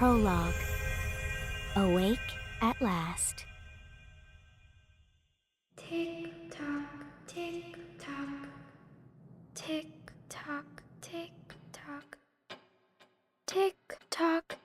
Prologue. Awake at last. Tick tock, tick tock, tick tock, tick tock, tick tock.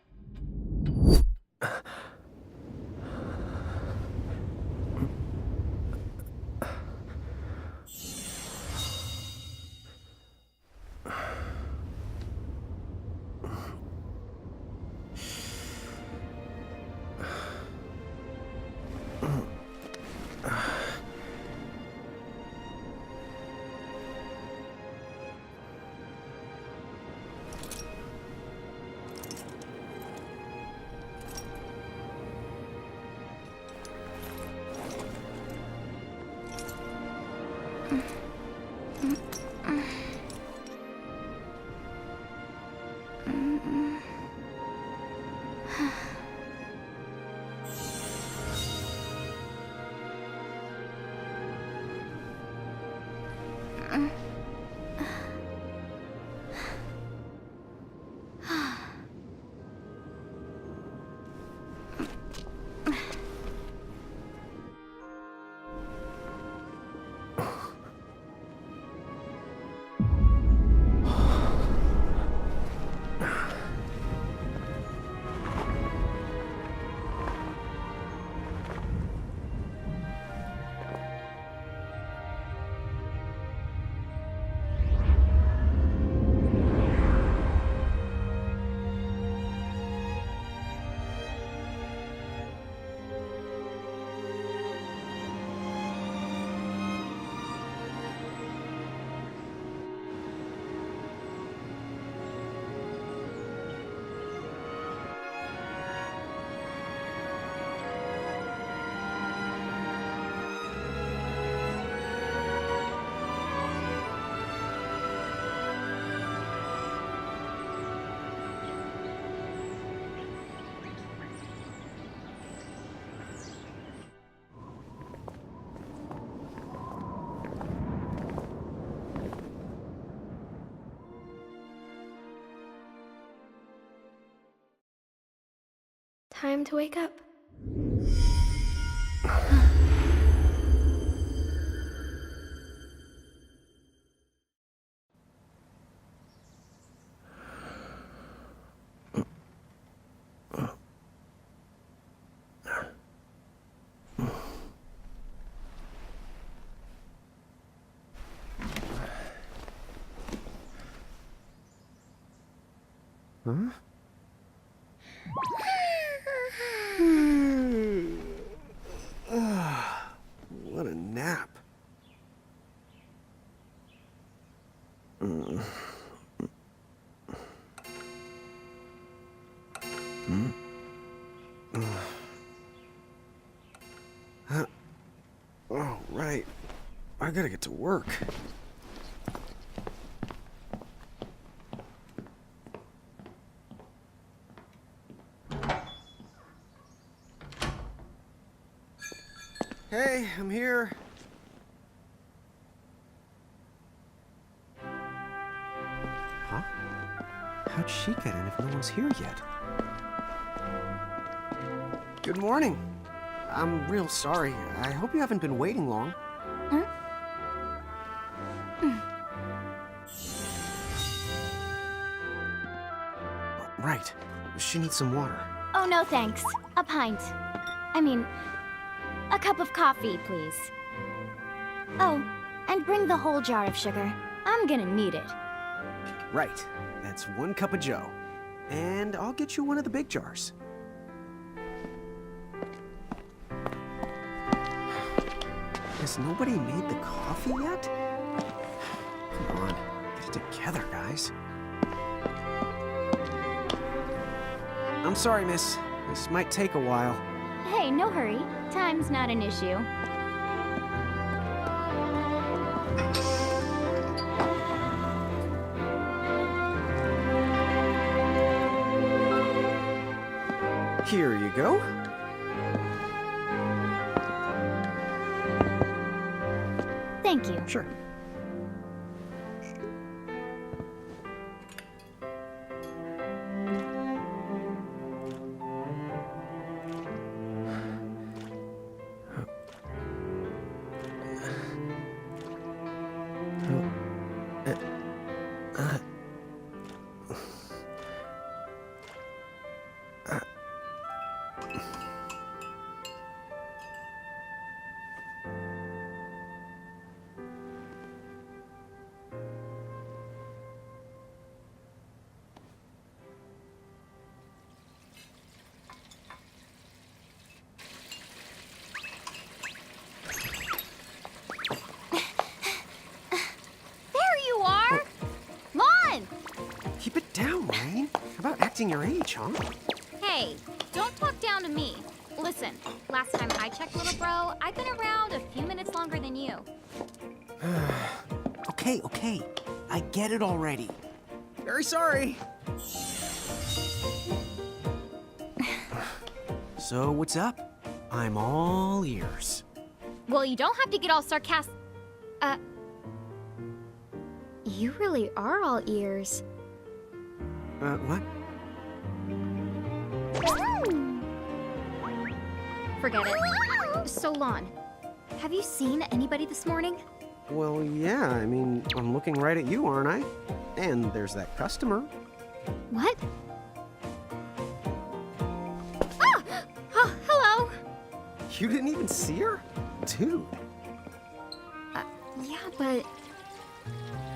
Time to wake up. Huh? What a nap. Oh, right. I gotta get to work. Hey, I'm here. Huh? How'd she get in if no one's here yet? Good morning. I'm real sorry. I hope you haven't been waiting long. Huh? Right. She needs some water. Oh, no thanks. A pint. I mean, a cup of coffee, please. Oh, and bring the whole jar of sugar. I'm gonna need it. Right. That's 1 cup of joe. And I'll get you one of the big jars. Has nobody made the coffee yet? Come on, get it together, guys. I'm sorry, miss. This might take a while. Hey, no hurry. Time's not an issue. Here you go. Thank you. Sure. Keep it down, Rain. How about acting your age, huh? Hey, don't talk down to me. Listen, last time I checked, little bro, I've been around a few minutes longer than you. Okay. I get it already. Very sorry. So, what's up? I'm all ears. Well, you don't have to get all sarcastic. You really are all ears. What? Forget it. So, Lon, have you seen anybody this morning? Well, yeah, I mean, I'm looking right at you, aren't I? And there's that customer. What? Ah! Oh, hello. You didn't even see her? Dude. Yeah, but...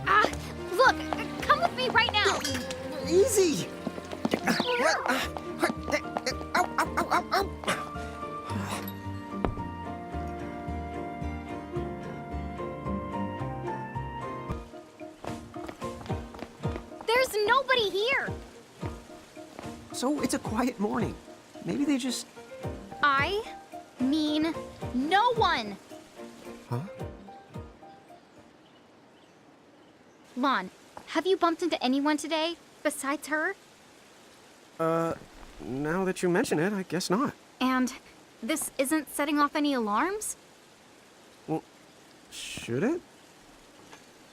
Ah! Look! Come with me right now! Easy! Ow, ow, ow, ow, ow. There's nobody here! So it's a quiet morning. Maybe they just... I mean no one! Huh? Lon, have you bumped into anyone today besides her? Now that you mention it, I guess not. And this isn't setting off any alarms? Well, should it?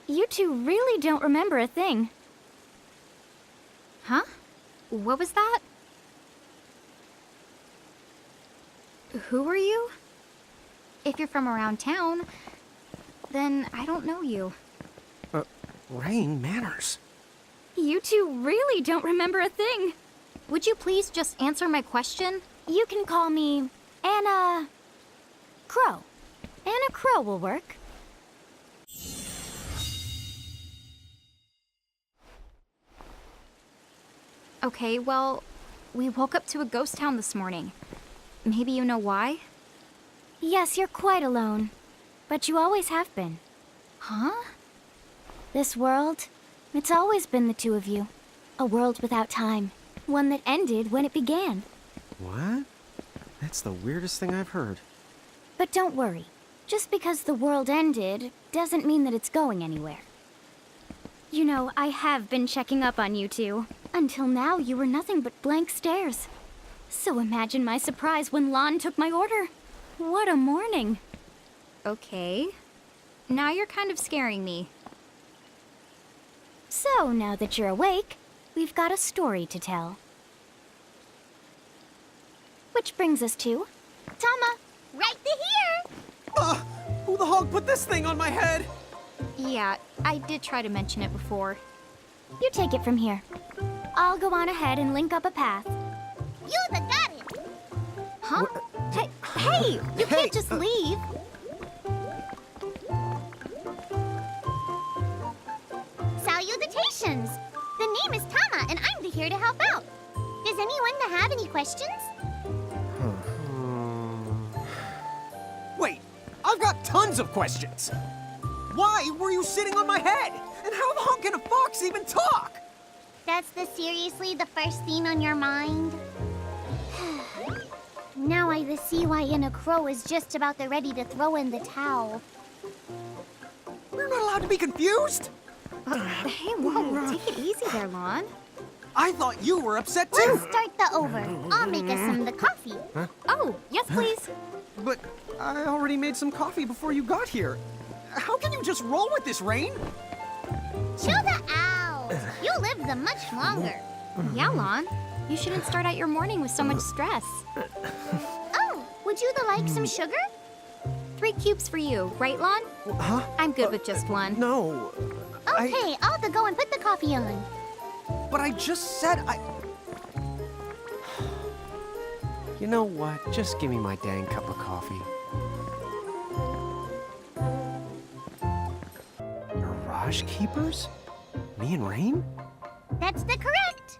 You two really don't remember a thing. Huh? What was that? Who are you? If you're from around town, then I don't know you. Rain, manners. You two really don't remember a thing. Would you please just answer my question? You can call me Anna Crow. Anna Crow will work. Okay, well, we woke up to a ghost town this morning. Maybe you know why? Yes, you're quite alone. But you always have been. Huh? This world, it's always been the two of you. A world without time. One that ended when it began. What? That's the weirdest thing I've heard. But don't worry. Just because the world ended doesn't mean that it's going anywhere. You know, I have been checking up on you two. Until now, you were nothing but blank stares. So imagine my surprise when Lon took my order. What a morning. Okay. Now you're kind of scaring me. So, now that you're awake, we've got a story to tell. Which brings us to... Tama, right here! Who the hog put this thing on my head? Yeah, I did try to mention it before. You take it from here. I'll go on ahead and link up a path. You that got it! Huh? Hey, you can't just leave. Salutations! The name is Tama, and I'm here to help out. Does anyone have any questions? Wait, I've got tons of questions. Why were you sitting on my head? And how the hell can a fox even talk? That's seriously the first thing on your mind? Now I see why Anna Crow is just about ready to throw in the towel. We're not allowed to be confused? Hey, whoa, take it easy there, Lon. I thought you were upset too. Let's start the over. I'll make us some of the coffee. Huh? Oh, yes, please. But I already made some coffee before you got here. How can you just roll with this, Rain? Chill the owl. You live the much longer. Yeah, Lon. You shouldn't start out your morning with so much stress. Oh, would you like some sugar? 3 cubes for you, right, Lon? Huh? I'm good with just one. No, Okay, I'll have to go and put the coffee on. But I just said I... You know what? Just give me my dang cup of coffee. Mirage Keepers? Me and Rain? That's the correct.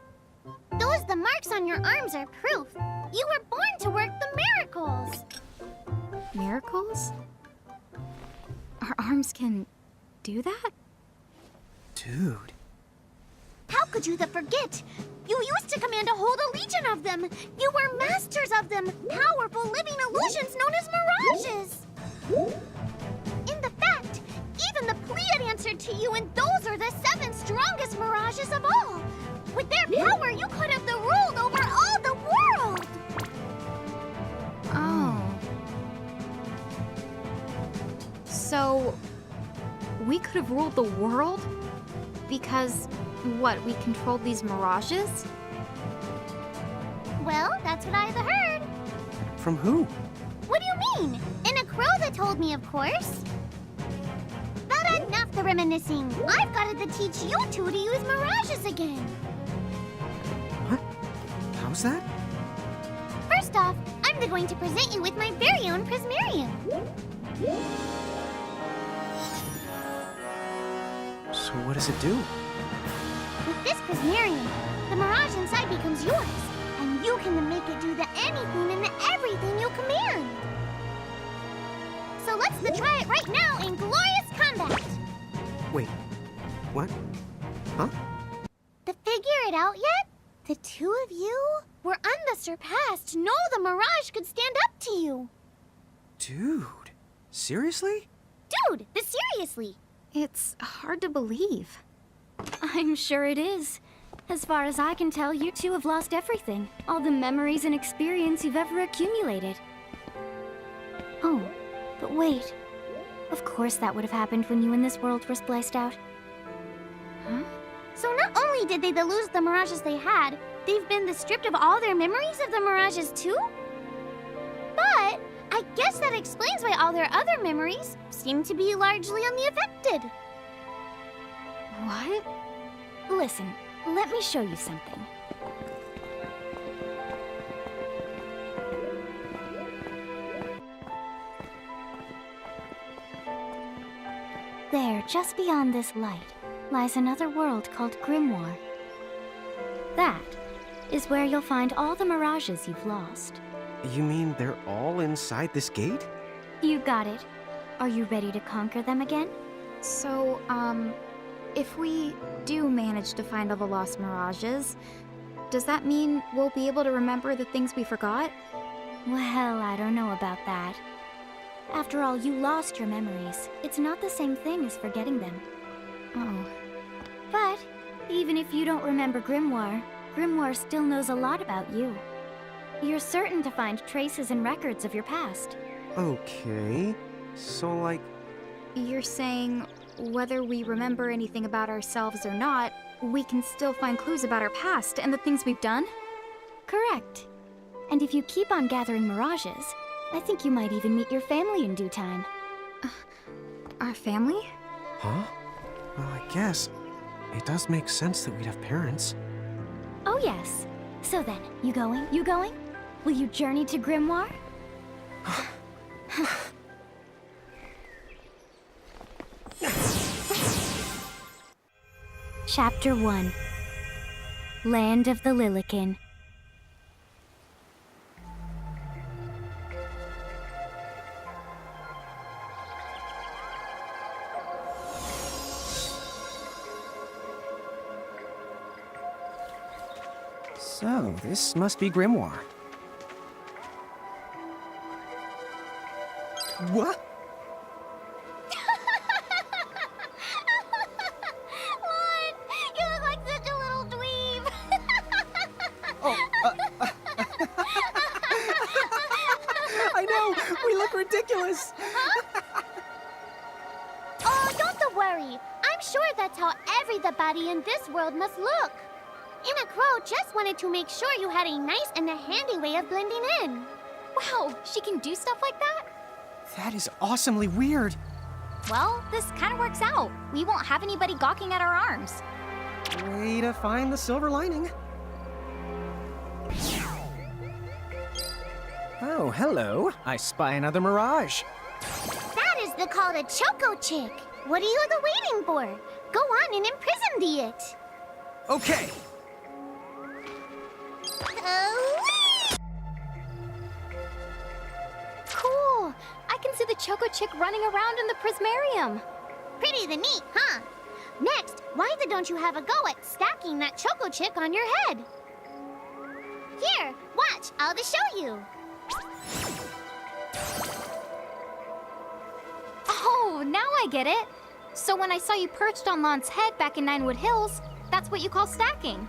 The marks on your arms are proof. You were born to work the miracles. Miracles? Our arms can do that? Dude. How could you forget? You used to command a whole legion of them. You were masters of them, powerful living illusions known as mirages. In the fact, even the Pleiad answered to you, and those are the 7 strongest mirages of all. With their power, you could have ruled over all the world. Oh. So, we could have ruled the world? Because, what, we controlled these mirages? Well, that's what I've heard. From who? What do you mean? In a crow that told me, of course. But enough the reminiscing. I've got to teach you two to use mirages again. What? How's that? First off, I'm going to present you with my very own Prismarium. So what does it do? With this Prismarium, the mirage inside becomes yours, and you can make it do the anything and the everything you command. So let's try it right now in glorious combat. Wait. What? Huh? To figure it out yet? The two of you were unsurpassed. No, the mirage could stand up to you. Dude. Seriously? Dude, seriously. It's hard to believe. I'm sure it is. As far as I can tell, you two have lost everything. All the memories and experience you've ever accumulated. Oh, but wait. Of course that would have happened when you and this world were spliced out. Huh? So not only did they lose the mirages they had, they've been stripped of all their memories of the mirages too? But I guess that explains why all their other memories seem to be largely unaffected. What? Listen, let me show you something. There, just beyond this light, lies another world called Grimoire. That is where you'll find all the mirages you've lost. You mean they're all inside this gate? You got it. Are you ready to conquer them again? So, if we do manage to find all the lost mirages, does that mean we'll be able to remember the things we forgot? Well, I don't know about that. After all, you lost your memories. It's not the same thing as forgetting them. Oh. But even if you don't remember Grimoire, Grimoire still knows a lot about you. You're certain to find traces and records of your past. Okay. So, like... You're saying whether we remember anything about ourselves or not, we can still find clues about our past and the things we've done? Correct. And if you keep on gathering mirages, I think you might even meet your family in due time. Our family? Huh? Well, I guess it does make sense that we'd have parents. Oh yes. So then, you going? You going? Will you journey to Grimoire? Chapter 1. Land of the Lilican. So, this must be Grimoire. What? What? You look like such a little dweeb. Oh, I know! We look ridiculous! Oh, don't worry. I'm sure that's how everybody in this world must look. Inna Crow just wanted to make sure you had a nice and a handy way of blending in. Wow, she can do stuff like that? That is awesomely weird. Well, this kind of works out. We won't have anybody gawking at our arms. Way to find the silver lining. Oh, hello. I spy another mirage. That is the called a Choco Chick. What are you waiting for? Go on and imprison the it. Okay. Cool. I can see the Choco Chick running around in the Prismarium. Pretty the neat, huh? Next, why don't you have a go at stacking that Choco Chick on your head? Here, watch, I'll just show you. Oh, now I get it. So when I saw you perched on Lon's head back in Ninewood Hills, that's what you call stacking.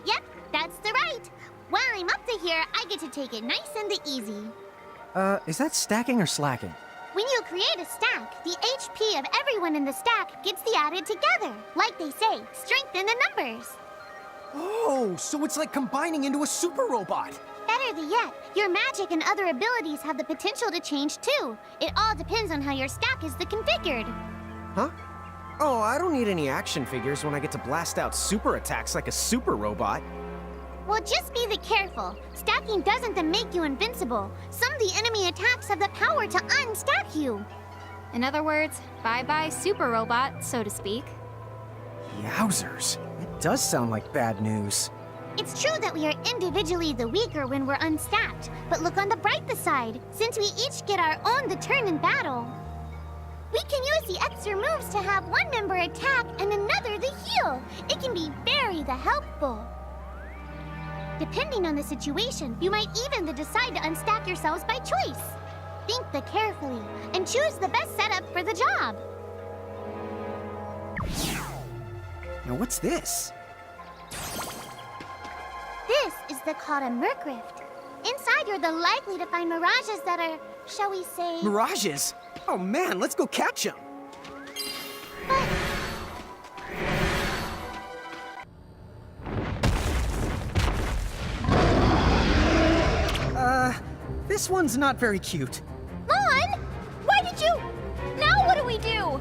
Yep, that's the right. While I'm up to here, I get to take it nice and easy. Is that stacking or slacking? When you create a stack, the HP of everyone in the stack gets the added together. Like they say, strengthen the numbers. Oh, so it's like combining into a super robot. Better yet, your magic and other abilities have the potential to change too. It all depends on how your stack is configured. Huh? Oh, I don't need any action figures when I get to blast out super attacks like a super robot. Well, just be careful. Stacking doesn't make you invincible. Some of the enemy attacks have the power to unstack you. In other words, bye-bye super robot, so to speak. Yowzers. It does sound like bad news. It's true that we are individually the weaker when we're unstacked, but look on the brighter side. Since we each get our own turn in battle, we can use the extra moves to have one member attack and another heal. It can be very helpful. Depending on the situation, you might even decide to unstack yourselves by choice. Think carefully and choose the best setup for the job. Now what's this? This is called a Merc Rift. Inside, you're likely to find mirages that are, shall we say... Mirages? Oh man, let's go catch them. This one's not very cute. Lon! Why did you... Now what do we do?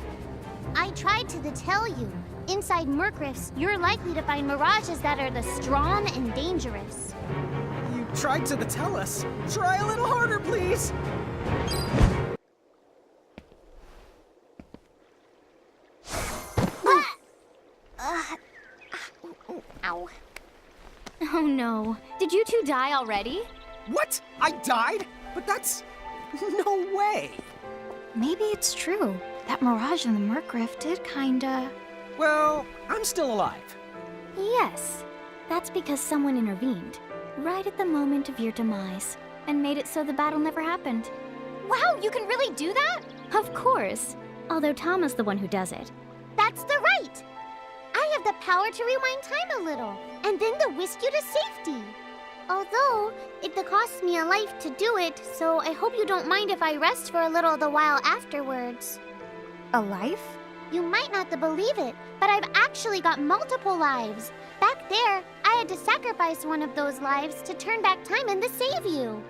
I tried to tell you. Inside Merc Rifts, you're likely to find mirages that are strong and dangerous. You tried to tell us. Try a little harder, please. Ow. Oh no. Did you two die already? What? I died? But that's... no way. Maybe it's true. That mirage in the Merc Rift did kinda... Well, I'm still alive. Yes. That's because someone intervened, right at the moment of your demise, and made it so the battle never happened. Wow, you can really do that? Of course. Although Tama's the one who does it. That's right. I have the power to rewind time a little, and then to whisk you to safety. Although, it costs me a life to do it, so I hope you don't mind if I rest for a little while afterwards. A life? You might not believe it, but I've actually got multiple lives. Back there, I had to sacrifice one of those lives to turn back time and to save you.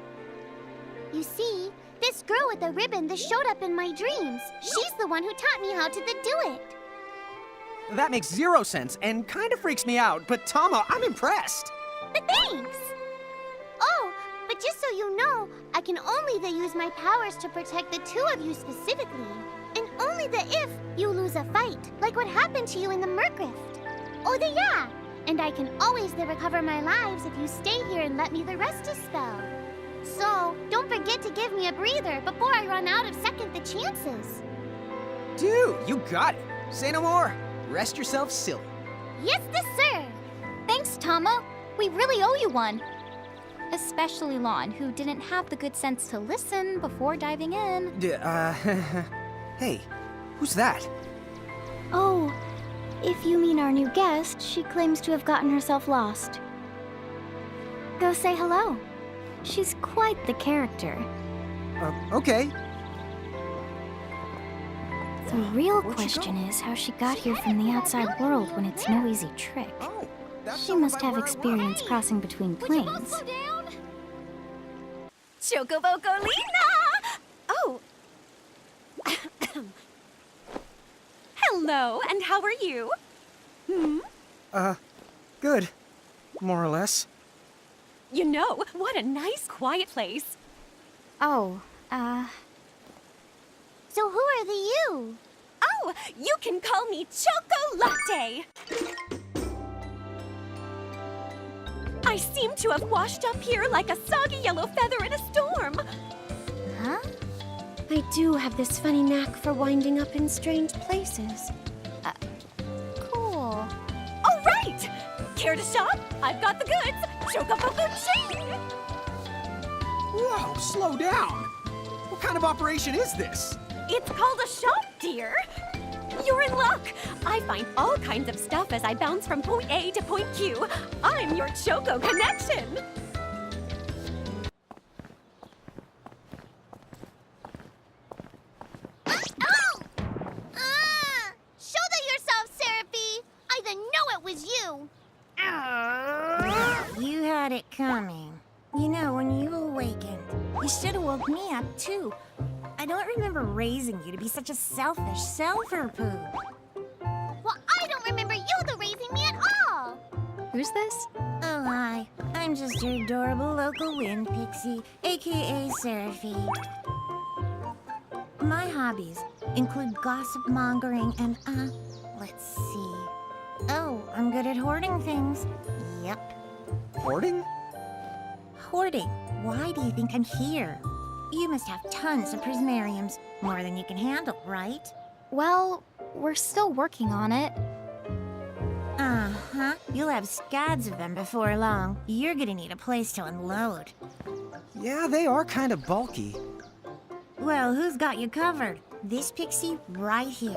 You see, this girl with the ribbon showed up in my dreams. She's the one who taught me how to do it. That makes zero sense and kind of freaks me out, but Tama, I'm impressed. Thanks! Oh, but just so you know, I can only use my powers to protect the two of you specifically. And only if you lose a fight, like what happened to you in the Merc Rift. Oh, yeah! And I can always recover my lives if you stay here and let me rest a spell. So, don't forget to give me a breather before I run out of second chances. Dude, you got it. Say no more. Rest yourself silly. Yes, sir! Thanks, Tama. We really owe you one. Especially Lon, who didn't have the good sense to listen before diving in. Hey, who's that? Oh, if you mean our new guest, she claims to have gotten herself lost. Go say hello. She's quite the character. Okay. The real Where'd she question go? is how she got here from the outside world when it's no easy trick. Oh, that's She over must by have where I was. experience crossing between planes. down? Chocobocolina! Oh! Hello, and how are you? Good. More or less. You know, what a nice, quiet place. Oh, So who are the you? Oh, you can call me Choco Latte. I seem to have washed up here like a soggy yellow feather in a storm. Huh? I do have this funny knack for winding up in strange places. Cool. All right! Care to shop? I've got the goods. Chocoboco Ching! Whoa, slow down. What kind of operation is this? It's called a shop, dear. You're in luck. I find all kinds of stuff as I bounce from point A to point Q. I'm your Choco connection. Oh! Show yourself, Seraphie! I didn't know it was you! You had it coming. You know, when you awakened, you should have woke me up too. I don't remember raising you to be such a selfish self-poo. Well, I don't remember you raising me at all! who's this? Oh, hi. I'm just your adorable local wind pixie, aka Seraphie. My hobbies include gossip mongering and, let's see. Oh, I'm good at hoarding things. Yep. Hoarding? Hoarding. Why do you think I'm here? You must have tons of prismariums. More than you can handle, right? Well, we're still working on it. Uh-huh. You'll have scads of them before long. You're gonna need a place to unload. Yeah, they are kind of bulky. Well, who's got you covered? This pixie right here.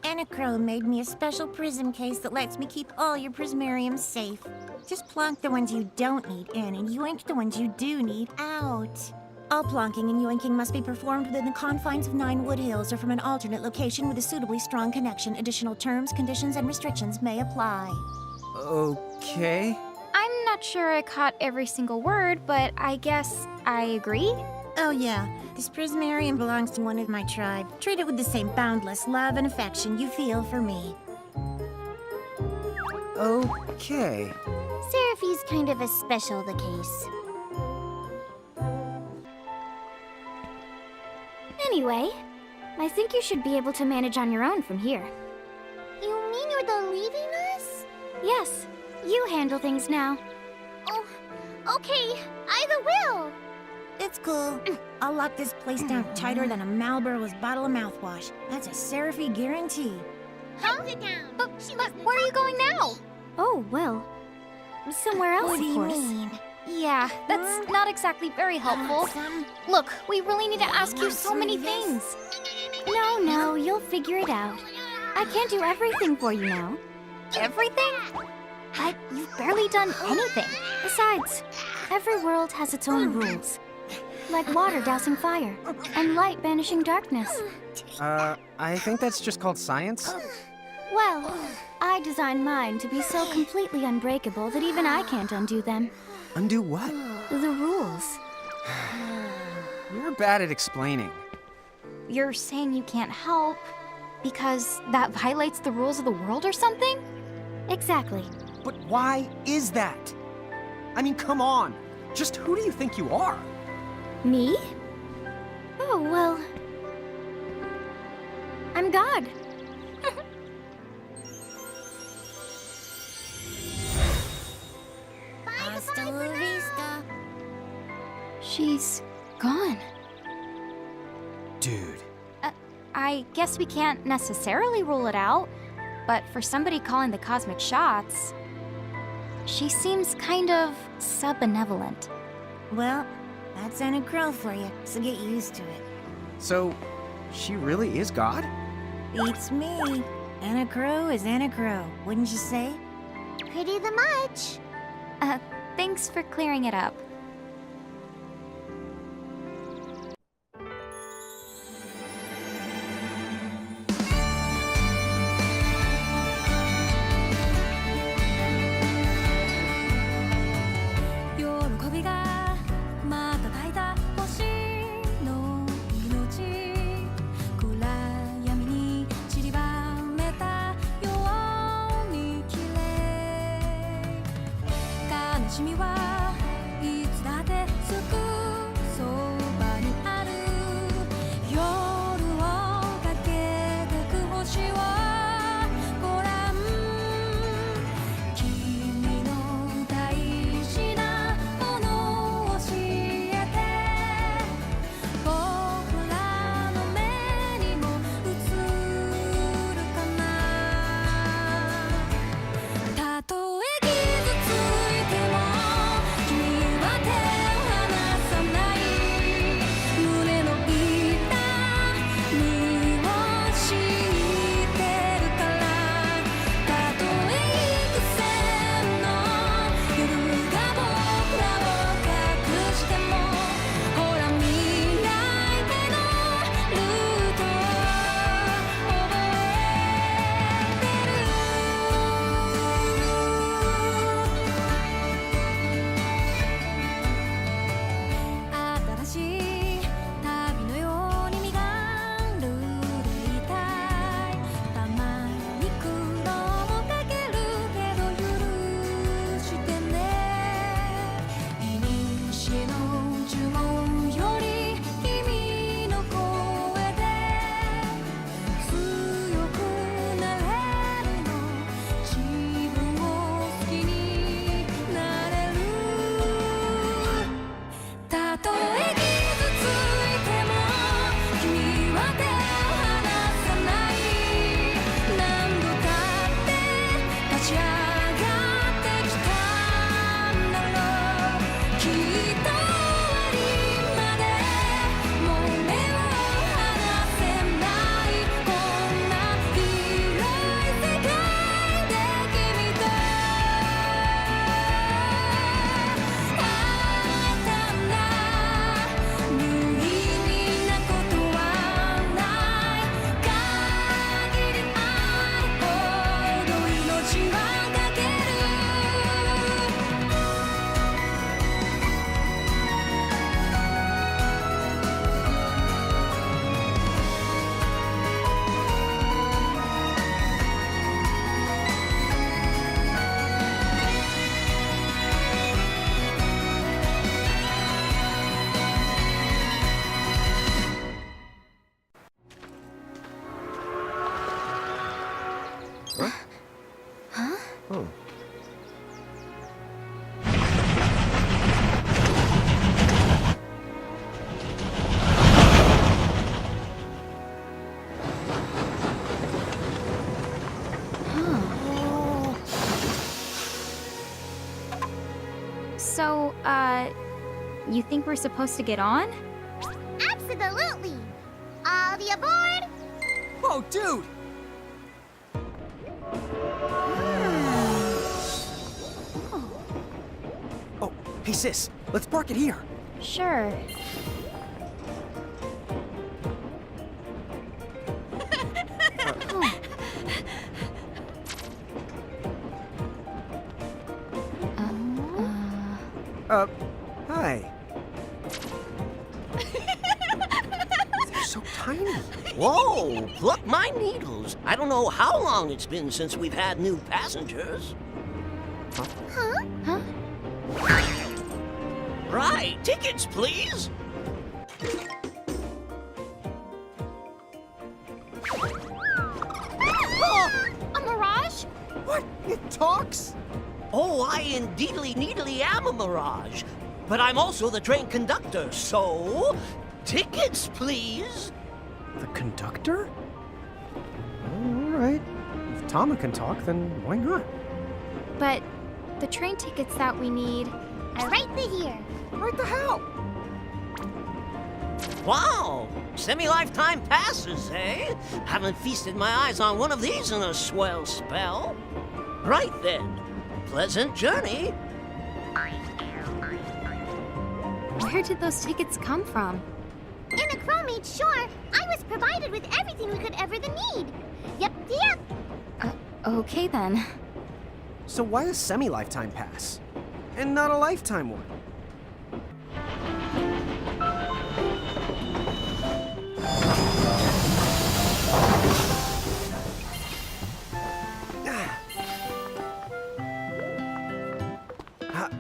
Anachrome made me a special prism case that lets me keep all your prismariums safe. Just plonk the ones you don't need in and yoink the ones you do need out. All plonking and yoinking must be performed within the confines of 9 Wood Hills or from an alternate location with a suitably strong connection. Additional terms, conditions, and restrictions may apply. Okay. I'm not sure I caught every single word, but I guess I agree. Oh yeah, this prismarium belongs to one of my tribe. Treat it with the same boundless love and affection you feel for me. Okay. Seraphie's kind of a special the case. Anyway, I think you should be able to manage on your own from here. You mean you're the leaving us? Yes, you handle things now. Oh, okay, I will. It's cool. I'll lock this place down tighter than a Marlboro's bottle of mouthwash. That's a Seraphie guarantee. Sit down. But where are you going now? Oh, well, somewhere else, What do of you course. mean? Yeah, that's not exactly very helpful. Look, we really need to ask you so many things. No, you'll figure it out. I can't do everything for you now. Everything? But you've barely done anything. Besides, every world has its own rules. Like water dousing fire, and light banishing darkness. I think that's just called science. Well, I designed mine to be so completely unbreakable that even I can't undo them. Undo what? The rules. You're bad at explaining. You're saying you can't help because that violates the rules of the world or something? Exactly. But why is that? I mean, come on. Just who do you think you are? Me? Oh, well... I'm God. Hasta la vista. She's gone. Dude. I guess we can't necessarily rule it out, but for somebody calling the cosmic shots, she seems kind of sub-benevolent. Well, that's Anna Crow for you, so get used to it. So, she really is God? Beats me. Anna Crow is Anna Crow, wouldn't you say? Pretty the much. Thanks for clearing it up. しみはいつだってすぐそばにある夜をかけてく星をご覧君の大事なものを教えて僕らの目にも映るかなたとえ傷ついても君は手を離さない胸の痛みを知ってるからたとえ幾千の夜が僕らを隠してもほら未来へのルートを覚えてる新しい旅のように身軽でいたいたまに苦労もかけるけど許してねいにしの呪文より君の声で強くなれるの自分を好きになれるたとえ傷ついても君は手を離さない何度だって立ち上がってきたんだろうきっと終わりまでもう目を離せないこんな広い世界で君と会えたんだ無意味なことはない限りあるほど命はかけるOh. So, you think we're supposed to get on? Absolutely! All the aboard! Whoa, dude! Oh, hey sis, let's park it here. Sure. Hi. They're so tiny. Whoa, pluck my needles. I don't know how long it's been since we've had new passengers. Huh? Right, tickets, please. A mirage? What? It talks? Oh, I indeedly needly am a mirage. But I'm also the train conductor, so... Tickets, please. The conductor? All right. If Tama can talk, then why not? But the train tickets that we need. Right here. Right the hell? Wow, semi-lifetime passes, eh? Haven't feasted my eyes on one of these in a swell spell. Right then, pleasant journey. Where did those tickets come from? In a crewmate, sure. I was provided with everything we could ever need. Yep. Okay then. So why a semi-lifetime pass? And not a lifetime one? Oh.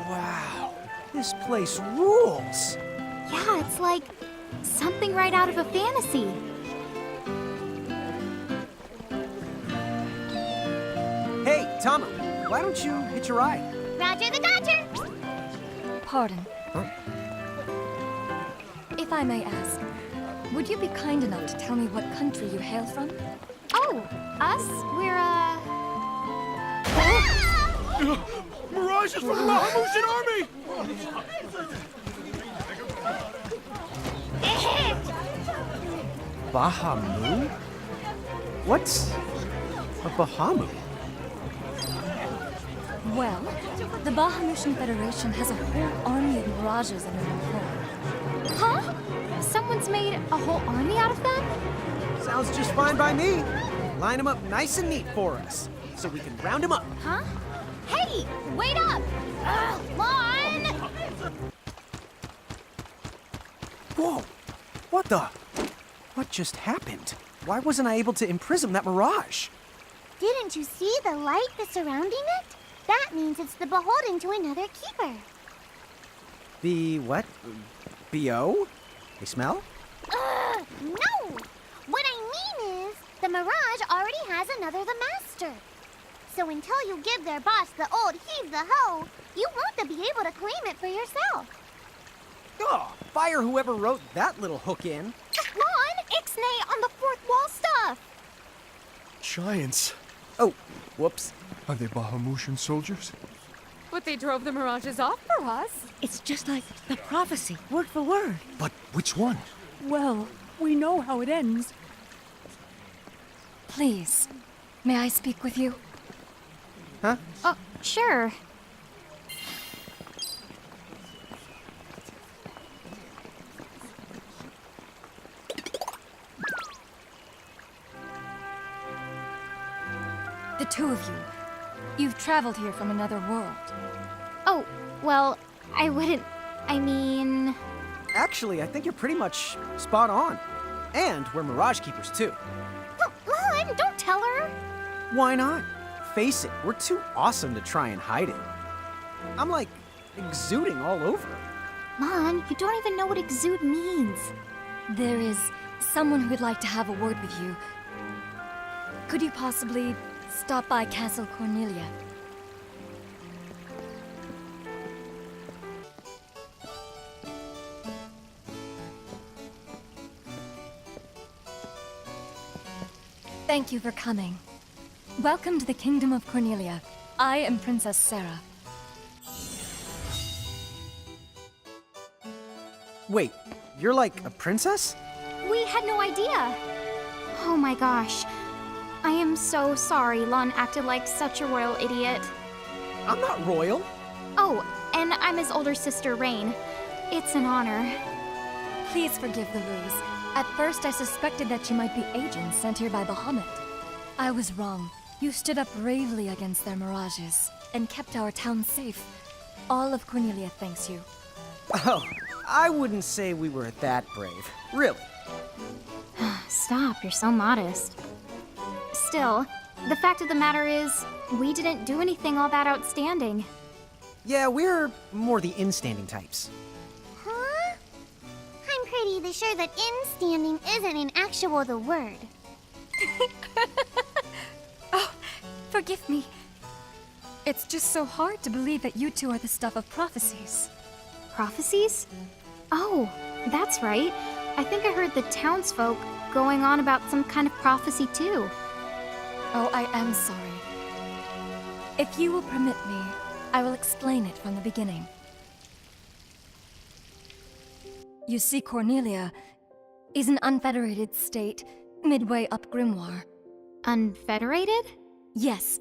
Wow, this place rules. Yeah, it's like something right out of a fantasy. Hey, Tama, why don't you hitch a ride? Roger the Dodger! Pardon. If I may ask, would you be kind enough to tell me what country you hail from? Oh, us? We're, Mirage is from the Bahamutian army! Bahamu? What's a Bahamu? Well, the Bahamutian Federation has a whole army of mirages under control. Huh? Someone's made a whole army out of them? Sounds just fine by me. Line them up nice and neat for us, so we can round them up. Huh? Hey, wait up! Lon! Whoa! What the? What just happened? Why wasn't I able to imprison that mirage? Didn't you see the light that's surrounding it? That means it's the beholden to another keeper. The what? B.O.? They smell? No! What I mean is, the Mirage already has another the master. So until you give their boss the old heave-the-ho, you won't be able to claim it for yourself. Oh, fire whoever wrote that little hook in. Lon, ixnay on the fourth wall stuff! Giants. Oh, whoops. Are they Bahamutian soldiers? But they drove the mirages off for us. It's just like the prophecy, word for word. But which one? Well, we know how it ends. Please, may I speak with you? Huh? Oh, sure. The two of you. You've traveled here from another world. Oh, well, I wouldn't. I mean. Actually, I think you're pretty much spot on. And we're Mirage Keepers, too. Lon, don't tell her! Why not? Face it, we're too awesome to try and hide it. I'm like exuding all over. Lon, you don't even know what exude means. There is someone who would like to have a word with you. Could you possibly stop by Castle Cornelia? Thank you for coming. Welcome to the Kingdom of Cornelia. I am Princess Sarah. Wait, you're like a princess? We had no idea. Oh my gosh. I am so sorry Lon acted like such a royal idiot. I'm not royal. Oh, and I'm his older sister, Rain. It's an honor. Please forgive the ruse. At first, I suspected that you might be agents sent here by Bahamut. I was wrong. You stood up bravely against their mirages and kept our town safe. All of Cornelia thanks you. Oh, I wouldn't say we were that brave. Really. Stop, you're so modest. Still, the fact of the matter is, we didn't do anything all that outstanding. Yeah, we're more the in-standing types. Huh? I'm pretty sure that in-standing isn't in actual the word. Oh, forgive me. It's just so hard to believe that you two are the stuff of prophecies. Prophecies? Oh, that's right. I think I heard the townsfolk going on about some kind of prophecy too. Oh, I am sorry. If you will permit me, I will explain it from the beginning. You see, Cornelia, is an unfederated state midway up Grimoire. Unfederated? Yes.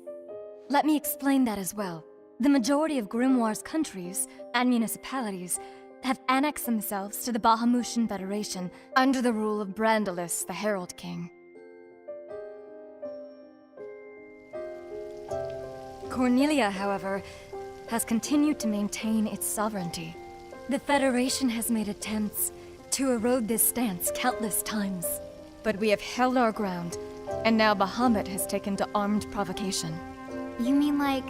Let me explain that as well. The majority of Grimoire's countries and municipalities have annexed themselves to the Bahamutian Federation under the rule of Brandalis, the Herald King. Cornelia, however, has continued to maintain its sovereignty. The Federation has made attempts to erode this stance countless times, but we have held our ground, and now Bahamut has taken to armed provocation. You mean like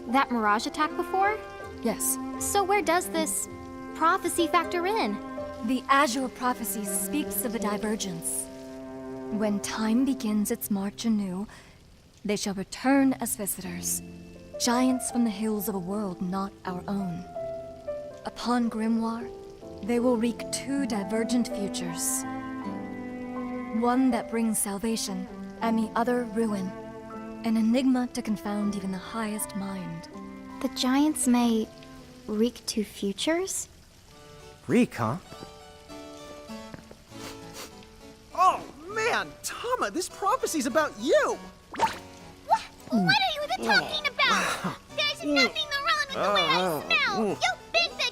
that Mirage attack before? Yes. So where does this prophecy factor in? The Azure Prophecy speaks of a divergence. When time begins its march anew, they shall return as visitors, giants from the hills of a world not our own. Upon Grimoire, they will wreak two divergent futures. One that brings salvation, and the other ruin. An enigma to confound even the highest mind. The giants may wreak two futures? Reek, huh? Oh, man! Tama, this prophecy's about you! What are you even talking about? There's nothing wrong with the way I smell! You big the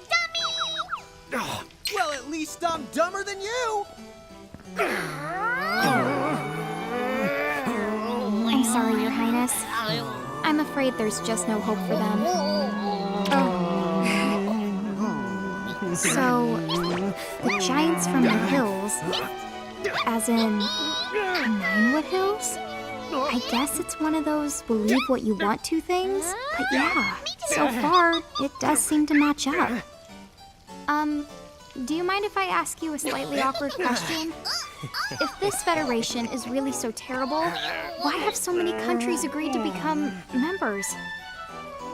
dummy! Well, at least I'm dumber than you! I'm sorry, Your Highness. I'm afraid there's just no hope for them. So, the giants from the hills, as in Ninewood Hills? I guess it's one of those believe what you want to things, but yeah, so far, it does seem to match up. Do you mind if I ask you a slightly awkward question? If this federation is really so terrible, why have so many countries agreed to become members?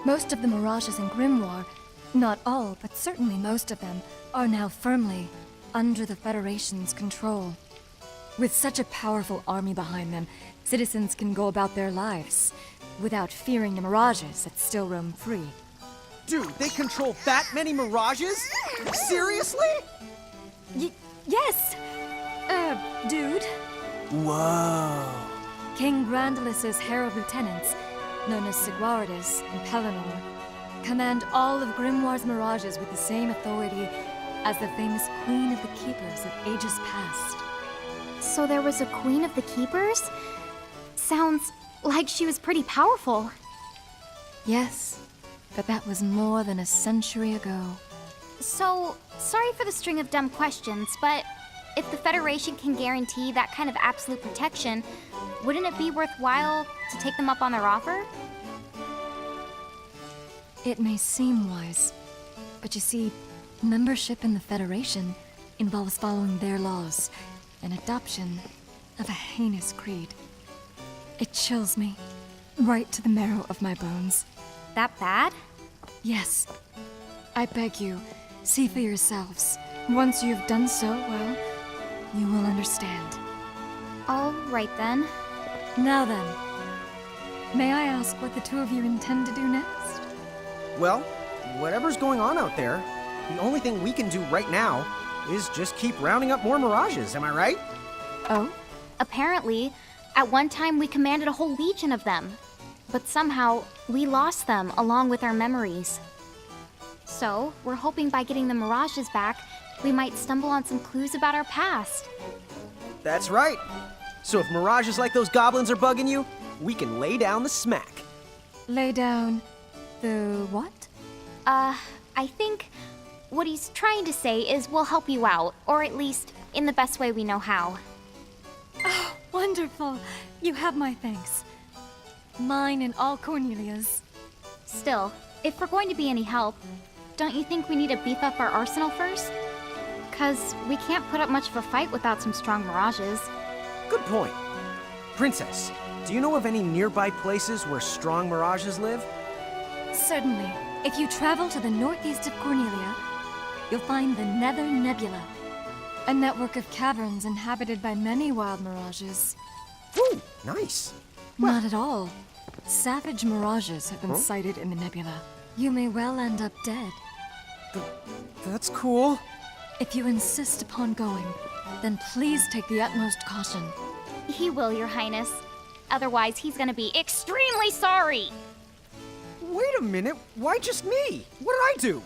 Most of the Mirages in Grimoire, not all, but certainly most of them, are now firmly under the Federation's control. With such a powerful army behind them, citizens can go about their lives without fearing the Mirages that still roam free. Dude, they control that many Mirages? Seriously? Yes! Dude. Whoa. King Brandalis' Herald Lieutenants, known as Sigwarides and Pelennor, command all of Grimoire's Mirages with the same authority as the famous Queen of the Keepers of ages past. So there was a Queen of the Keepers? Sounds like she was pretty powerful. Yes, but that was more than a century ago. So, sorry for the string of dumb questions, but if the Federation can guarantee that kind of absolute protection, wouldn't it be worthwhile to take them up on their offer? It may seem wise, but you see, membership in the Federation involves following their laws and adoption of a heinous creed. It chills me right to the marrow of my bones. That bad? Yes. I beg you, see for yourselves. Once you have done so, well, you will understand. All right then. Now then, may I ask what the two of you intend to do next? Well, whatever's going on out there, the only thing we can do right now is just keep rounding up more Mirages, am I right? Oh? Apparently, at one time we commanded a whole legion of them. But somehow, we lost them along with our memories. So, we're hoping by getting the Mirages back, we might stumble on some clues about our past. That's right. So if Mirages like those goblins are bugging you, we can lay down the smack. Lay down the what? I think what he's trying to say is we'll help you out, or at least in the best way we know how. Oh, wonderful. You have my thanks. Mine and all Cornelia's. Still, if we're going to be any help, don't you think we need to beef up our arsenal first? 'Cause we can't put up much of a fight without some strong Mirages. Good point. Princess, do you know of any nearby places where strong Mirages live? Certainly. If you travel to the northeast of Cornelia, you'll find the Nether Nebula, a network of caverns inhabited by many wild Mirages. Ooh, nice. Not at all. Savage Mirages have been sighted in the nebula. You may well end up dead. That's cool. If you insist upon going, then please take the utmost caution. He will, Your Highness. Otherwise, he's gonna be extremely sorry! Wait a minute, why just me? What did I do?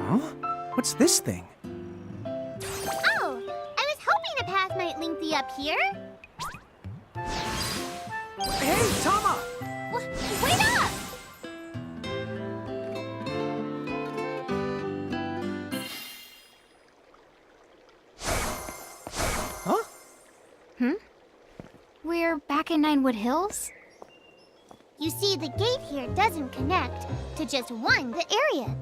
Huh? What's this thing? Oh, I was hoping a path might link thee up here. Hey, Tama! Wait up! Huh? We're back in Ninewood Hills? You see, the gate here doesn't connect to just the area.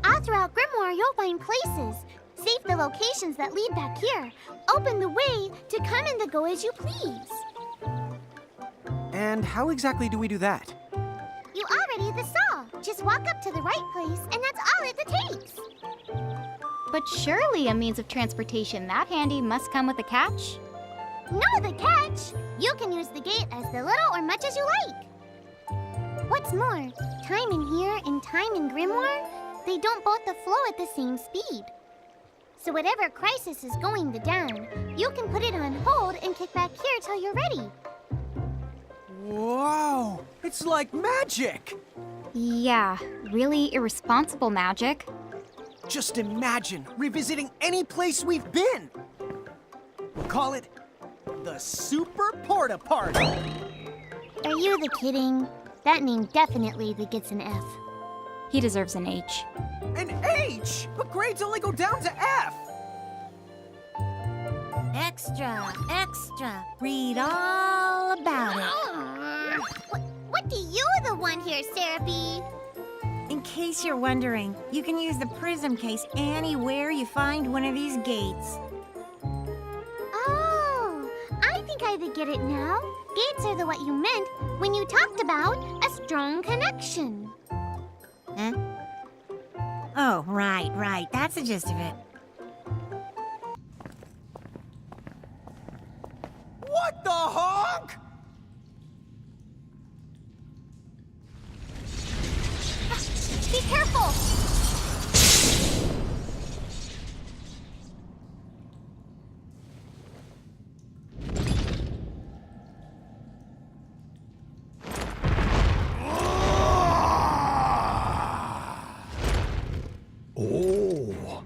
All throughout Grimoire, you'll find places. Save the locations that lead back here. Open the way to come and to go as you please. And how exactly do we do that? You already saw. Just walk up to the right place, and that's all it takes. But surely a means of transportation that handy must come with a catch? No, the catch! You can use the gate as little or much as you like. What's more, time in here and time in Grimoire, they don't both flow at the same speed. So whatever crisis is going down, you can put it on hold and kick back here till you're ready. Whoa! It's like magic! Yeah, really irresponsible magic. Just imagine revisiting any place we've been! We'll call it the Super Porta Party! Are you kidding? That name definitely gets an F. He deserves an H. An H? But grades only go down to F! Extra, extra. Read all about it. What do you want here, Seraphie? In case you're wondering, you can use the prism case anywhere you find one of these gates. Oh, I think I get it now. Gates are what you meant when you talked about a strong connection. Huh? Oh, right. That's the gist of it. What the honk? Be careful! Oh,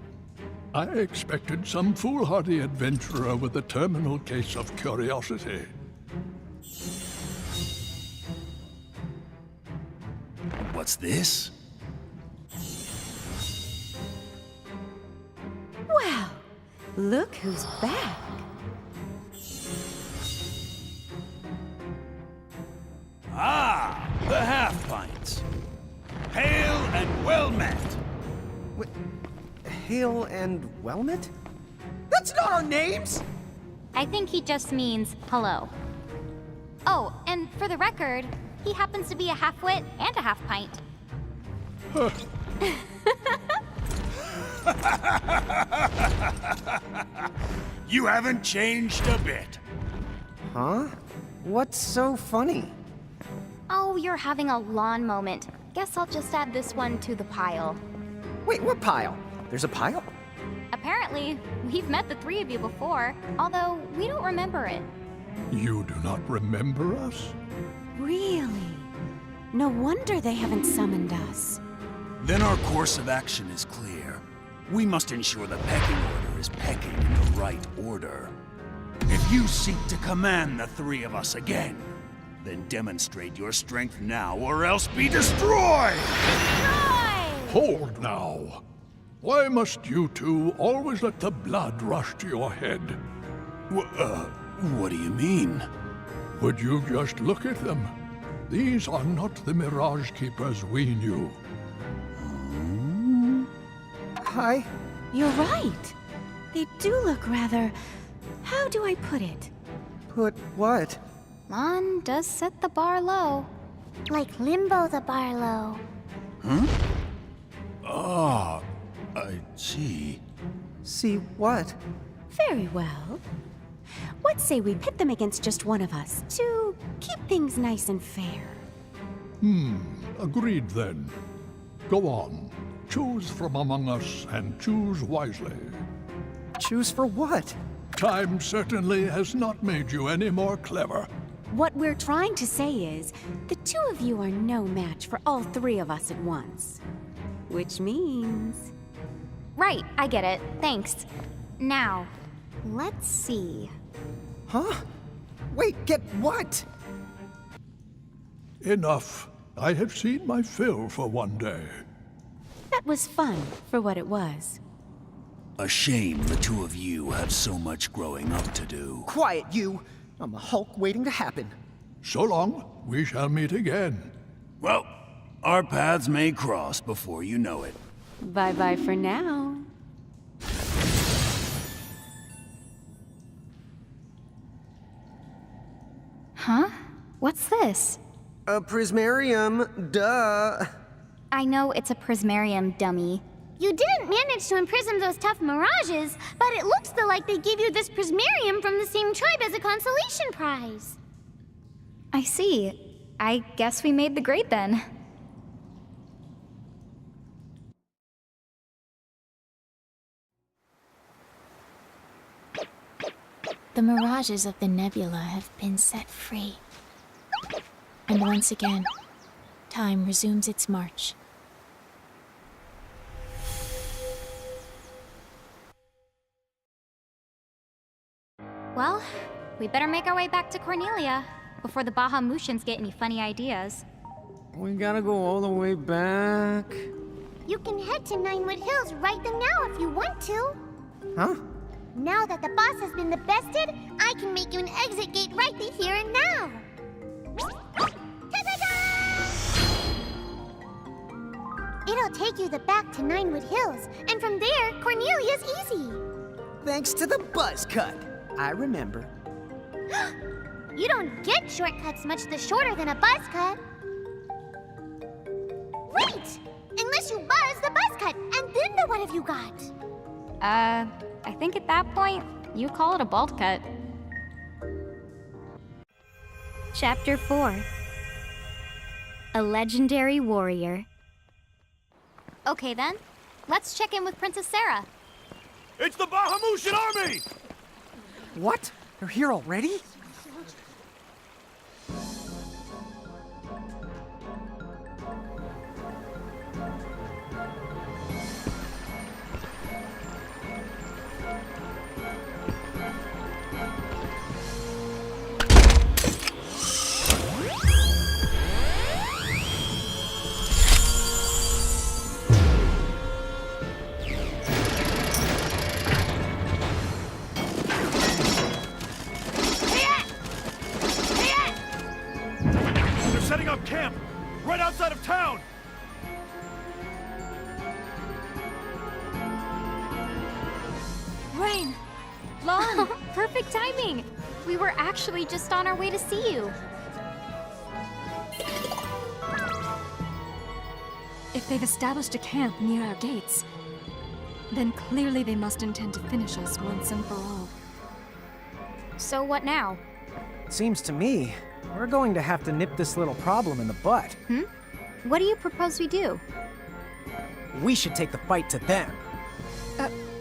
I expected some foolhardy adventurer with a terminal case of curiosity. What's this? Well, look who's back. Ah, the half-pints. Hail and well met. What? Hail and well met? That's not our names! I think he just means hello. Oh, and for the record, he happens to be a half-wit and a half-pint. You haven't changed a bit. Huh? What's so funny? Oh, you're having a lawn moment. Guess I'll just add this one to the pile. Wait, what pile? There's a pile? Apparently, we've met the three of you before, although we don't remember it. You do not remember us? Really? No wonder they haven't summoned us. Then our course of action is clear. We must ensure the pecking order is pecking in the right order. If you seek to command the three of us again, then demonstrate your strength now or else be destroyed! Hold now. Why must you two always let the blood rush to your head? What do you mean? Would you just look at them? These are not the Mirage Keepers we knew. Hi. You're right. They do look rather... How do I put it? Put what? Lon does set the bar low. Like Limbo the Barlow. Huh? Ah, I see. See what? Very well. What say we pit them against just one of us to keep things nice and fair? Agreed then. Go on. Choose from among us and choose wisely. Choose for what? Time certainly has not made you any more clever. What we're trying to say is, the two of you are no match for all three of us at once. Which means... Right, I get it. Thanks. Now, let's see. Huh? Wait, get what? Enough. I have seen my fill for one day. That was fun, for what it was. A shame the two of you have so much growing up to do. Quiet, you! I'm a Hulk waiting to happen. So long. We shall meet again. Well, our paths may cross before you know it. Bye-bye for now. Huh? What's this? A prismarium, duh. I know it's a prismarium, dummy. You didn't manage to imprison those tough mirages, but it looks like they gave you this prismarium from the same tribe as a consolation prize. I see. I guess we made the grade then. The mirages of the nebula have been set free. And once again, time resumes its march. Well, we better make our way back to Cornelia before the Bahamutians get any funny ideas. We gotta go all the way back. You can head to Ninewood Hills right now if you want to. Huh? Now that the boss has been the bested, I can make you an exit gate right here and now. Ta-da-da! It'll take you back to Ninewood Hills, and from there, Cornelia's easy. Thanks to the buzz cut. I remember. You don't get shortcuts much shorter than a buzz cut. Wait! Unless you buzz the buzz cut, and then what have you got? I think at that point, you call it a bolt cut. Chapter 4. A Legendary Warrior. Okay then, let's check in with Princess Sarah. It's the Bahamutian army! What? They're here already? Setting up camp right outside of town! Rain! Long! Perfect timing! We were actually just on our way to see you. If they've established a camp near our gates, then clearly they must intend to finish us once and for all. So what now? Seems to me, we're going to have to nip this little problem in the butt. What do you propose we do? We should take the fight to them.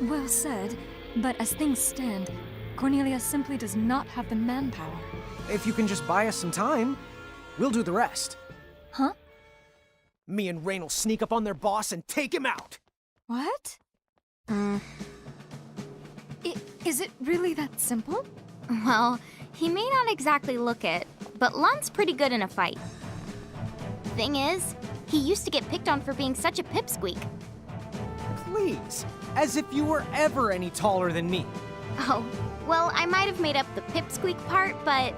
Well said, but as things stand, Cornelia simply does not have the manpower. If you can just buy us some time, we'll do the rest. Huh? Me and Rain will sneak up on their boss and take him out. What? Is it really that simple? Well, he may not exactly look it, but Lon's pretty good in a fight. Thing is, he used to get picked on for being such a pipsqueak. Please, as if you were ever any taller than me. Oh, well, I might have made up the pipsqueak part, but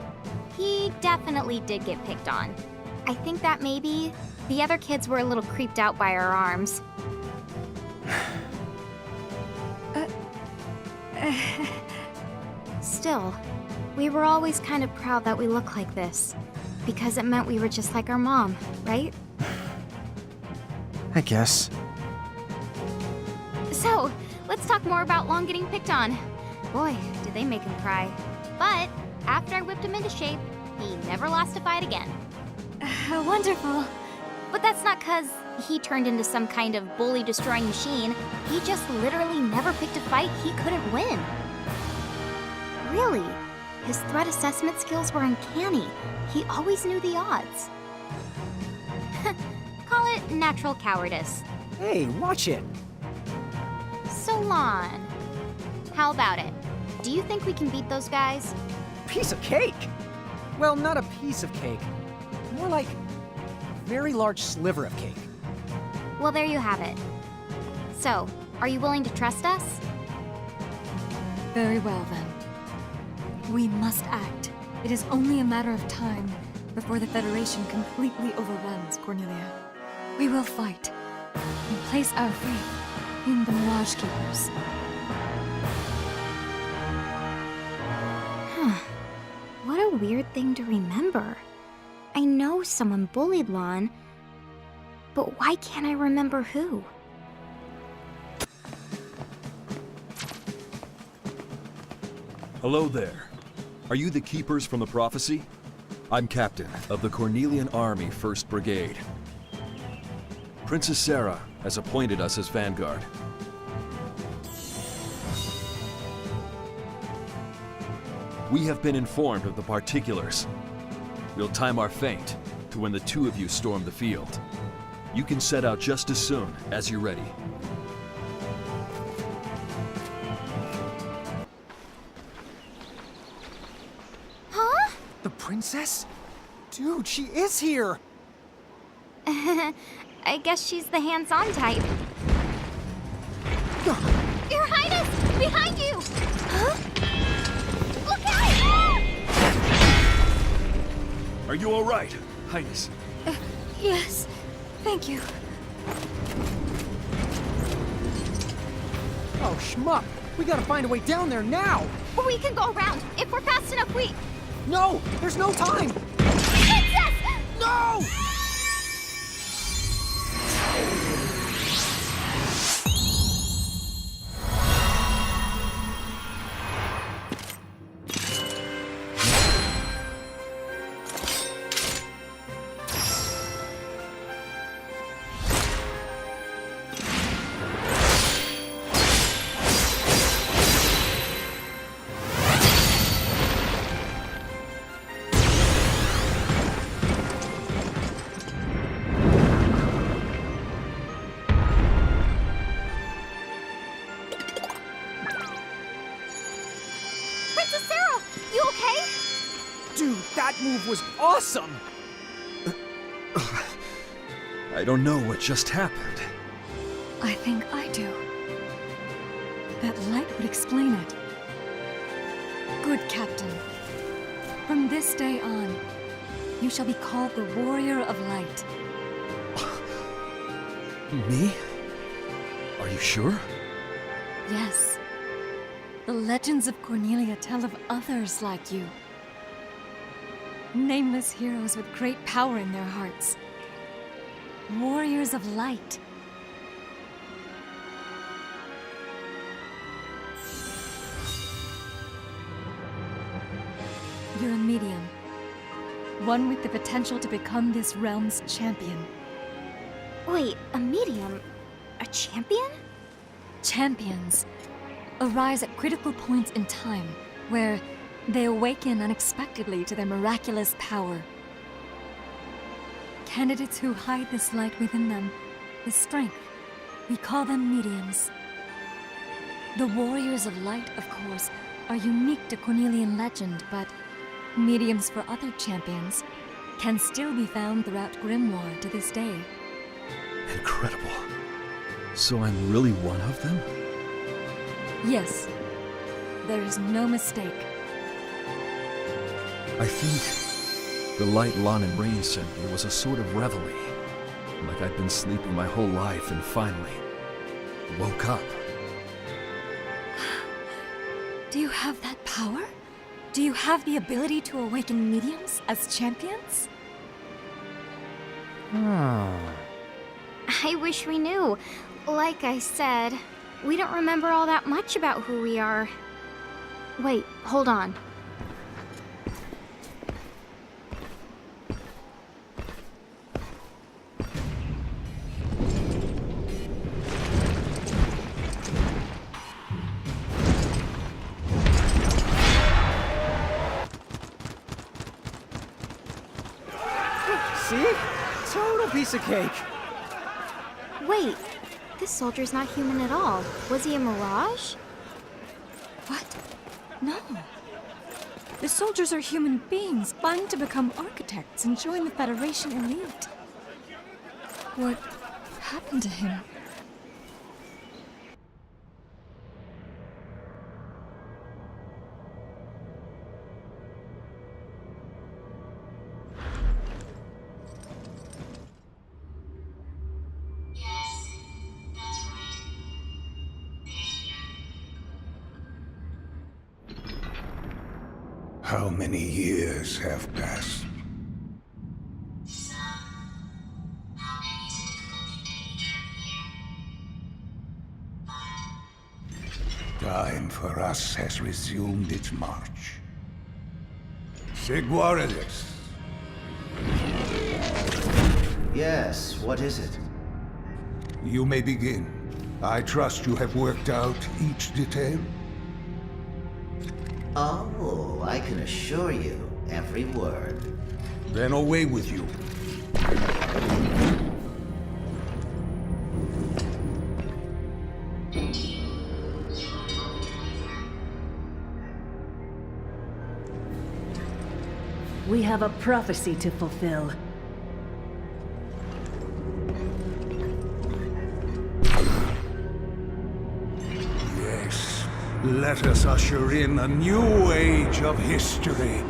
he definitely did get picked on. I think that maybe the other kids were a little creeped out by our arms. Still, we were always kind of proud that we look like this, because it meant we were just like our mom, right? I guess. So, let's talk more about Long getting picked on. Boy, did they make him cry. But after I whipped him into shape, he never lost a fight again. Wonderful. But that's not 'cause he turned into some kind of bully-destroying machine. He just literally never picked a fight he couldn't win. Really, his threat assessment skills were uncanny. He always knew the odds. Call it natural cowardice. Hey, watch it. Solon, how about it? Do you think we can beat those guys? Piece of cake! Well, not a piece of cake. More like a very large sliver of cake. Well, there you have it. So, are you willing to trust us? Very well, then. We must act. It is only a matter of time before the Federation completely overruns Cornelia. We will fight and place our faith in the Mirage Keepers. What a weird thing to remember. I know someone bullied Lon, but why can't I remember who? Hello there. Are you the Keepers from the Prophecy? I'm Captain of the Cornelian Army 1st Brigade. Princess Sarah has appointed us as Vanguard. We have been informed of the particulars. We'll time our feint to when the two of you storm the field. You can set out just as soon as you're ready. Huh? The princess? Dude, she is here! I guess she's the hands-on type. Your Highness! Behind you! Huh? Look out! Are you all right, Highness? Yes, thank you. Oh, schmuck! We gotta find a way down there now! We can go around. If we're fast enough, we... No! There's no time! Princess! No! Princess Sarah! You okay? Dude, that move was awesome! I don't know what just happened. I think I do. That light would explain it. Good Captain. From this day on, you shall be called the Warrior of Light. Me? Are you sure? Yes. The legends of Cornelia tell of others like you. Nameless heroes with great power in their hearts. Warriors of light. You're a medium. One with the potential to become this realm's champion. Wait, a medium? A champion? Champions arise at critical points in time where they awaken unexpectedly to their miraculous power. Candidates who hide this light within them, this strength, we call them mediums. The Warriors of Light, of course, are unique to Cornelian legend, but mediums for other champions can still be found throughout Grimoire to this day. Incredible. So I'm really one of them? Yes, there is no mistake. I think the light Lon and Rain sent me was a sort of reveille. Like I'd been sleeping my whole life and finally woke up. Do you have that power? Do you have the ability to awaken mediums as champions? I wish we knew. Like I said, we don't remember all that much about who we are. Wait, hold on. Total piece of cake. Wait, this soldier's not human at all. Was he a mirage? What? No. The soldiers are human beings, vying to become architects and join the Federation elite. What happened to him? How many years have passed? Time for us has resumed its march. Seguarides. Yes, what is it? You may begin. I trust you have worked out each detail. Oh, I can assure you, every word. Then away with you. We have a prophecy to fulfill. Yes, let us usher in a new age of history.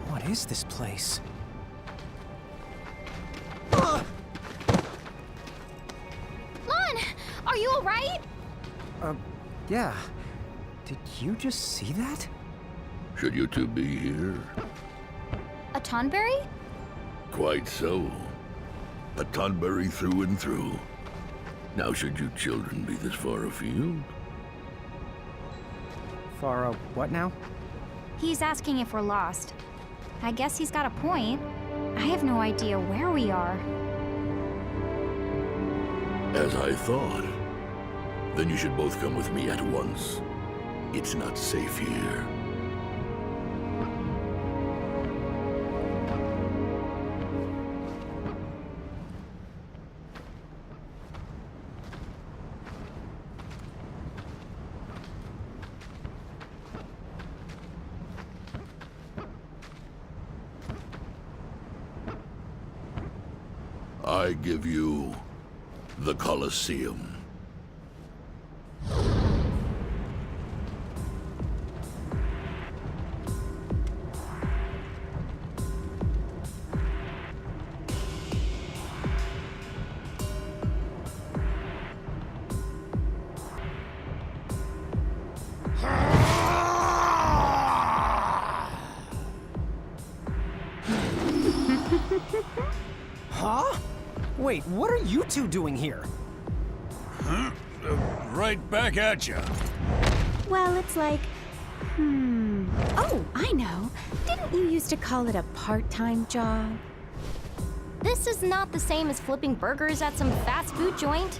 What is this place? Lon, are you alright? Yeah. Did you just see that? Should you two be here? A Tonberry? Quite so. A Tonberry through and through. Now should you children be this far afield? Far what now? He's asking if we're lost. I guess he's got a point. I have no idea where we are. As I thought. Then you should both come with me at once. It's not safe here. I give you the Colosseum. Huh? Wait, what are you two doing here? Huh? Right back at you. Well, it's like... Oh, I know. Didn't you used to call it a part-time job? This is not the same as flipping burgers at some fast food joint.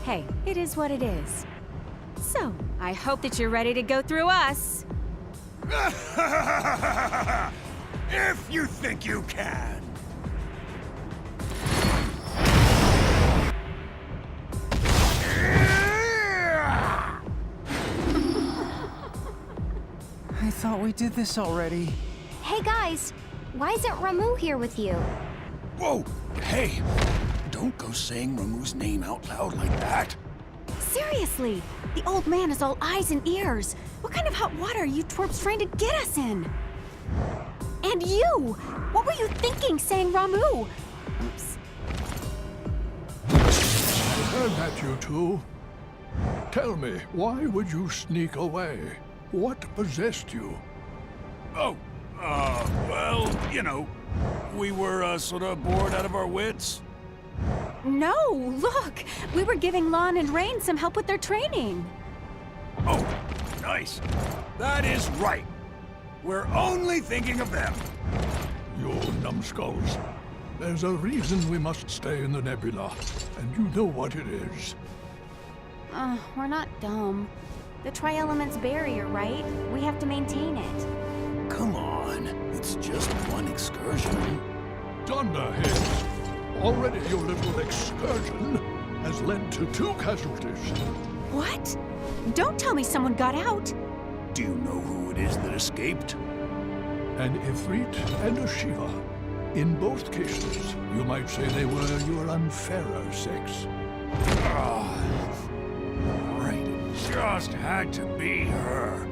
Hey, it is what it is. So, I hope that you're ready to go through us. If you think you can. I thought we did this already. Hey guys, why isn't Ramu here with you? Whoa! Hey! Don't go saying Ramu's name out loud like that. Seriously, the old man is all eyes and ears. What kind of hot water are you twerps trying to get us in? And you! What were you thinking saying Ramu? Oops. I heard that, you two. Tell me, why would you sneak away? What possessed you? Oh, well, you know, we were, sort of bored out of our wits. No, look! We were giving Lon and Rain some help with their training. Oh, nice. That is right. We're only thinking of them. You numbskulls. There's a reason we must stay in the nebula, and you know what it is. We're not dumb. The Tri-Elements barrier, right? We have to maintain it. Come on, it's just one excursion. Dunderheads! Already your little excursion has led to 2 casualties. What? Don't tell me someone got out. Do you know who it is that escaped? An Ifrit and a Shiva. In both cases, you might say they were your unfairer sex. Right, just had to be her.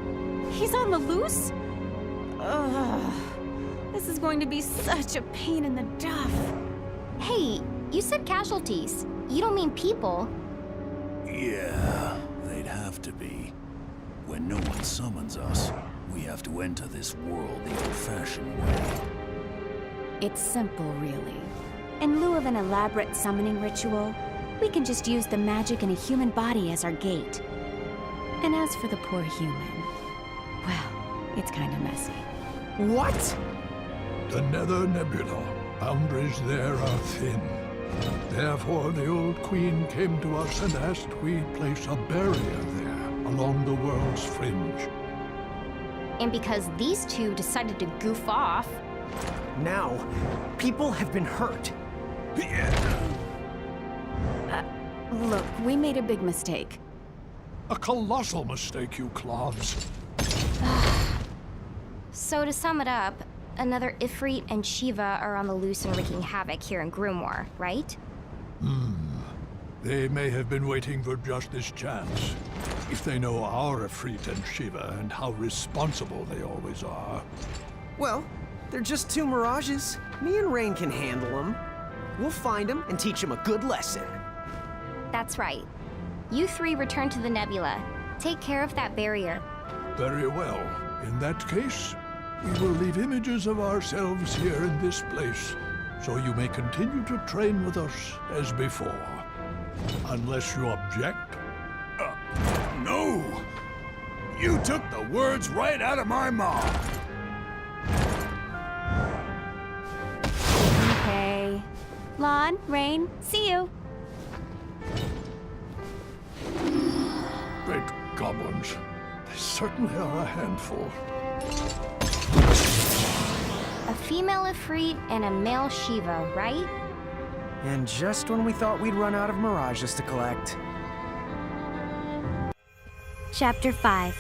He's on the loose? Ugh. This is going to be such a pain in the duff. Hey, you said casualties. You don't mean people. Yeah, they'd have to be. When no one summons us, we have to enter this world the old-fashioned way. It's simple, really. In lieu of an elaborate summoning ritual, we can just use the magic in a human body as our gate. And as for the poor human, well, it's kind of messy. What? The Nether Nebula. Boundaries there are thin. Therefore, the old queen came to us and asked we place a barrier there, along the world's fringe. And because these 2 decided to goof off... Now, people have been hurt. Look, we made a big mistake. A colossal mistake, you clods. So to sum it up, another Ifrit and Shiva are on the loose and wreaking havoc here in Grimoire, right? They may have been waiting for just this chance. If they know our Ifrit and Shiva and how responsible they always are. Well, they're just 2 mirages. Me and Rain can handle them. We'll find them and teach them a good lesson. That's right. You 3 return to the nebula. Take care of that barrier. Very well. In that case, we will leave images of ourselves here in this place, so you may continue to train with us as before. Unless you object. No! You took the words right out of my mouth! Okay. Lon, Rain, see you. Great goblins. They certainly are a handful. A female Ifrit and a male Shiva, right? And just when we thought we'd run out of mirages to collect. Chapter 5.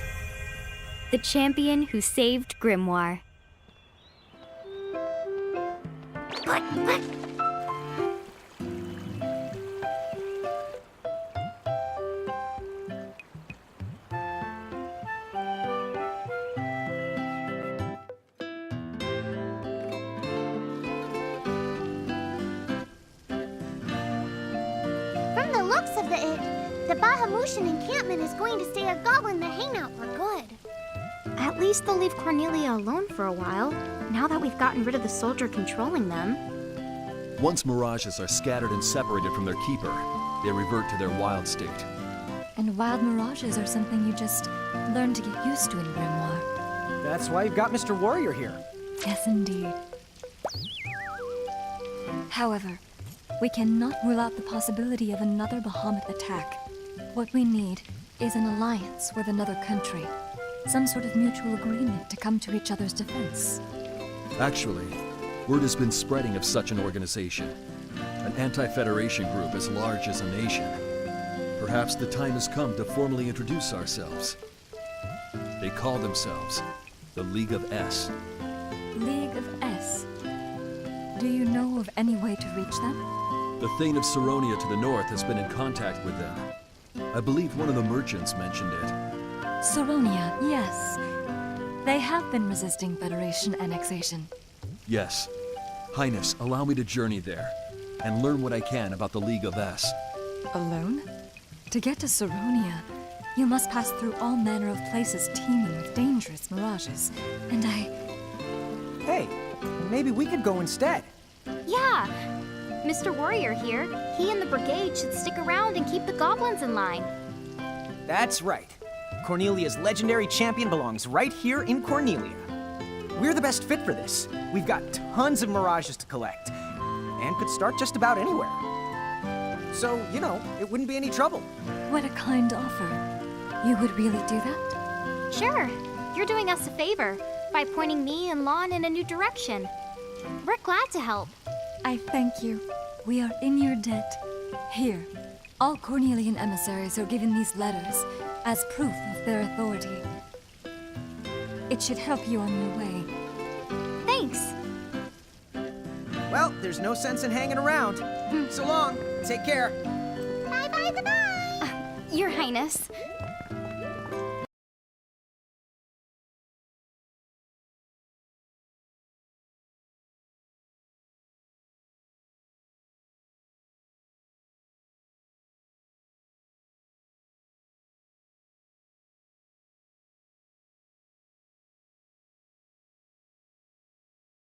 The Champion Who Saved Grimoire. From the looks of the Bahamutian encampment is going to stay a goblin the hangout for good. At least they'll leave Cornelia alone for a while, now that we've gotten rid of the soldier controlling them. Once mirages are scattered and separated from their keeper, they revert to their wild state. And wild mirages are something you just learn to get used to in Grimoire. That's why you've got Mr. Warrior here. Yes, indeed. However, we cannot rule out the possibility of another Bahamut attack. What we need is an alliance with another country. Some sort of mutual agreement to come to each other's defense. Actually, word has been spreading of such an organization. An anti-federation group as large as a nation. Perhaps the time has come to formally introduce ourselves. They call themselves the League of S. League of S. Do you know of any way to reach them? The Thane of Saronia to the north has been in contact with them. I believe one of the merchants mentioned it. Saronia, yes. They have been resisting Federation annexation. Yes. Highness, allow me to journey there and learn what I can about the League of S. Alone? To get to Saronia, you must pass through all manner of places teeming with dangerous mirages. And Hey, maybe we could go instead. Yeah! Mr. Warrior here, he and the brigade should stick around and keep the goblins in line. That's right. Cornelia's legendary champion belongs right here in Cornelia. We're the best fit for this. We've got tons of mirages to collect. and could start just about anywhere. So, you know, it wouldn't be any trouble. What a kind offer. You would really do that? Sure. You're doing us a favor by pointing me and Lon in a new direction. We're glad to help. I thank you. We are in your debt. Here, all Cornelian emissaries are given these letters as proof of their authority. It should help you on your way. Thanks. Well, there's no sense in hanging around. So long. Take care. Bye-bye, goodbye. Your Highness.